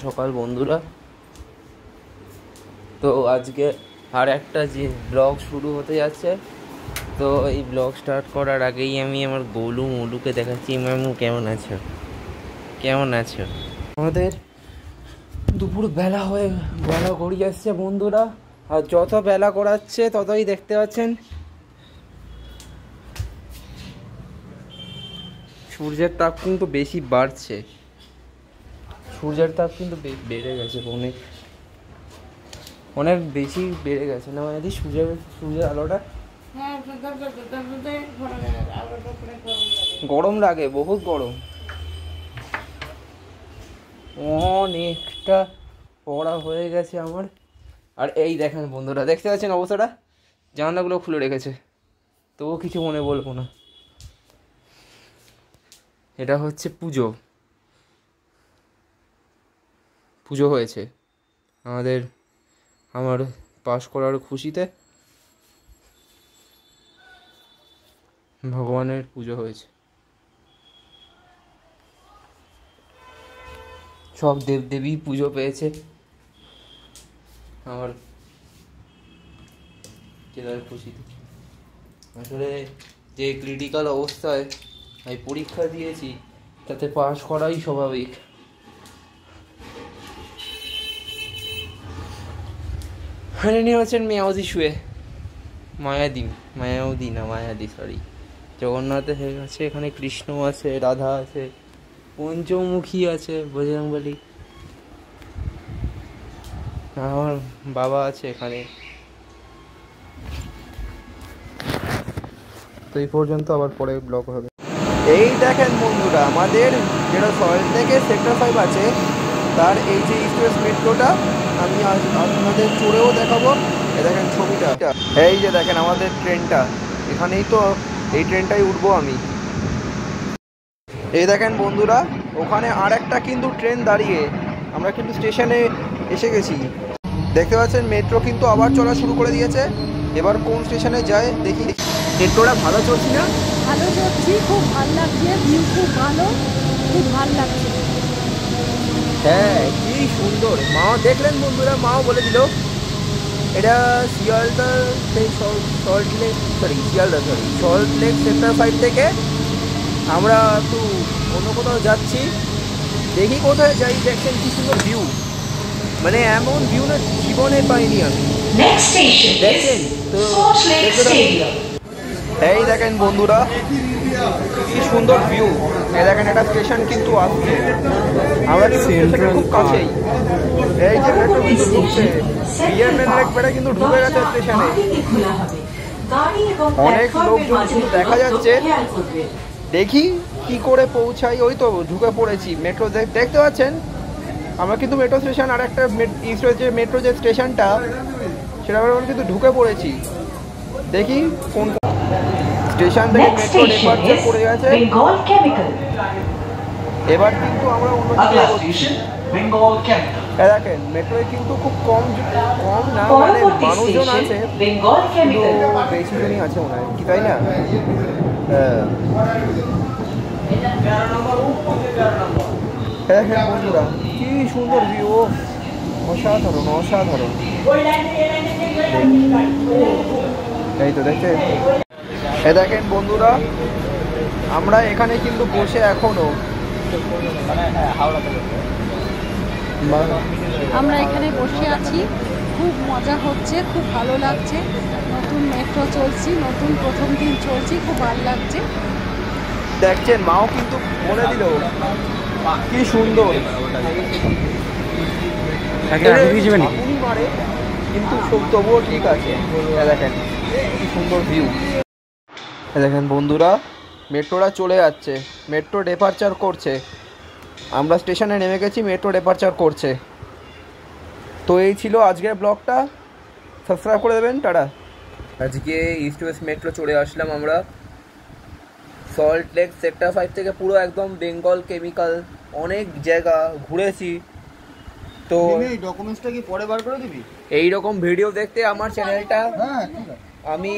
সকাল বন্ধুরা, তো আজকে আর একটা যে ব্লগ শুরু হতে যাচ্ছে। তো এই ব্লগ স্টার্ট করার আগেই আমি আমার গোলুকে দেখাচ্ছি। মামু কেমন আছো? আমাদের দুপুর বেলা গড়িয়ে আসছে বন্ধুরা, আর যত বেলা গড়াচ্ছে ততই দেখতে পাচ্ছেন সূর্যের তাপ কিন্তু বেশি বাড়ছে। সূর্যের তাপ কিন্তু বেড়ে গেছে, অনেক বেশি বেড়ে গেছে না মানে সূর্যের আলোটা গরম লাগে, বহুত গরম। অনেকটা পড়া হয়ে গেছে আমার। আর এই দেখেন বন্ধুরা, দেখতে পাচ্ছেন অবস্থাটা, জানলাগুলো খুলে রেখেছে, তবুও কিছু মনে বলবো না। এটা হচ্ছে পুজো হয়েছে আমার পাশ করার খুশিতে। ভগবানের পুজো হয়েছে, সব দেবদেবী পুজো পেয়েছে আমার জেলার খুশিতে। আসলে যে ক্রিটিক্যাল অবস্থায় আমি পরীক্ষা দিয়েছি তাতে পাশ করাই স্বাভাবিক। নিয়ে হচ্ছেন মায়াদি সরি, জগন্নাথ আছে, এখানে কৃষ্ণ আছে, রাধা আছে, পঞ্চমুখী আছে, বজরংবলী, আমার বাবা আছে এখানে। তো এই পর্যন্ত, আবার পরে ব্লগ হবে। এই দেখেন বন্ধুরা, আমাদের যেটা সল্ট থেকে সেক্টর 5 আছে তার এই যে ইস্ট ওয়েস্ট মেট্রোটা আমি আপনাদের চড়েও দেখাবো। এই দেখেন ছবিটা, এই যে দেখেন আমাদের ট্রেনটা, এখানেই তো এই ট্রেনটাই উঠবো আমি। এই দেখেন বন্ধুরা, ওখানে আর একটা কিন্তু ট্রেন দাঁড়িয়ে, আমরা কিন্তু স্টেশনে এসে গেছি। দেখতে পাচ্ছেন মেট্রো কিন্তু আবার চলা শুরু করে দিয়েছে। এবার কোন স্টেশনে যায় দেখি। মেট্রোটা ভালো চলছি না? ভালো চলছি, খুব ভালো লাগছে, ভিউ খুব ভালো, খুব ভালো লাগছে। হ্যাঁ, কি সুন্দর। মাও দেখলেন বন্ধুরা, মাও বলে দিল এটা শিয়ালদা সেই সল্ট লেক সেক্টর 5 থেকে আমরা একটু অন্য কোথাও যাচ্ছি। দেখি কোথায় যাই। দেখছেন কি সুন্দর ভিউ, মানে এমন ভিউ না জীবনে পাইনি আমি। দেখছেন তো, এই দেখেন বন্ধুরা কি সুন্দর ভিউ। এই দেখেন একটা স্টেশন কিন্তু আসছে, আমরা কিন্তু স্টেশনের খুব কাছেই। এই যে মেট্রো কিন্তু ঢুকছে, বিএমএন লেক পেড়ে কিন্তু ঢুকে গেছে স্টেশনে। অনেক লোকজন কিন্তু দেখা যাচ্ছে। দেখি কি করে পৌঁছাই। ওই তো ঢুকে পড়েছি মেট্রো, দেখতে পাচ্ছেন আমরা কিন্তু মেট্রো স্টেশন আর একটা যে মেট্রো যে স্টেশনটা সেটা আমরা কিন্তু ঢুকে পড়েছি। দেখি কোন স্টেশন থেকে মেট্রো ডিপার্চার করে গেছে। এবার কিন্তু আমরা অন্য দেখেন মেট্রোয় কিন্তু খুব কম না, মানে মানুষজন আছে, কিন্তু বেশি জনই আছে মনে হয়, কি তাই না? হ্যাঁ বন্ধুরা, কি সুন্দর ভিউ, অসাধারণ। এই তো দেখছেন, দেখেন বন্ধুরা, আমরা এখানে কিন্তু বসে এখনো আমরা এখানে বসে আছি, খুব মজা হচ্ছে, খুব ভালো লাগছে। নতুন মেট্রো চলছি, নতুন প্রথম দিন চলছি, খুব ভালো লাগছে। দেখছেন মাও কিন্তু বলে দিল কি সুন্দর, কিন্তু তবুও ঠিক আছে। দেখেন কি সুন্দর ভিউ। দেখেন বন্ধুরা, মেট্রোটা চলে যাচ্ছে, মেট্রো ডিপার্চার করছে। আমরা স্টেশনে নেমে গেছি, মেট্রো ডিপার্চার করছে। তো এই ছিল আজকের ব্লগটা, সাবস্ক্রাইব করে দেবেন। টাটা। আজকে ইস্ট ওয়েস্ট মেট্রো চলে আসলাম আমরা সল্ট লেক সেক্টর 5 থেকে, পুরো একদম বেঙ্গল কেমিক্যাল, অনেক জায়গা ঘুরেছি। তো এই ডকুমেন্টসটা কি পরে বার করে দিবি? এইরকম ভিডিও দেখতে আমার চ্যানেলটা আমি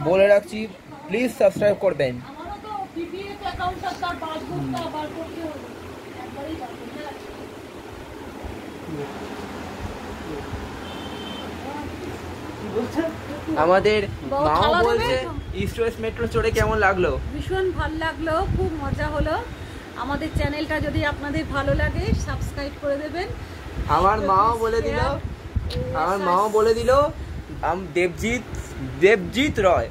বলে রাখছি, প্লিজ সাবস্ক্রাইব করবেন। আমাদের বাবা মাও থালা দেবে বলছে তো? ইস্ট ওয়েস্ট মেট্রো চড়ে কেমন লাগলো? ভীষণ ভালো লাগলো, খুব মজা হলো। আমাদের চ্যানেলটা যদি আপনাদের ভালো লাগে সাবস্ক্রাইব করে দেবেন। আমার মাও বলে দিল, আমার মাও বলে দিল দেবজিৎ রয়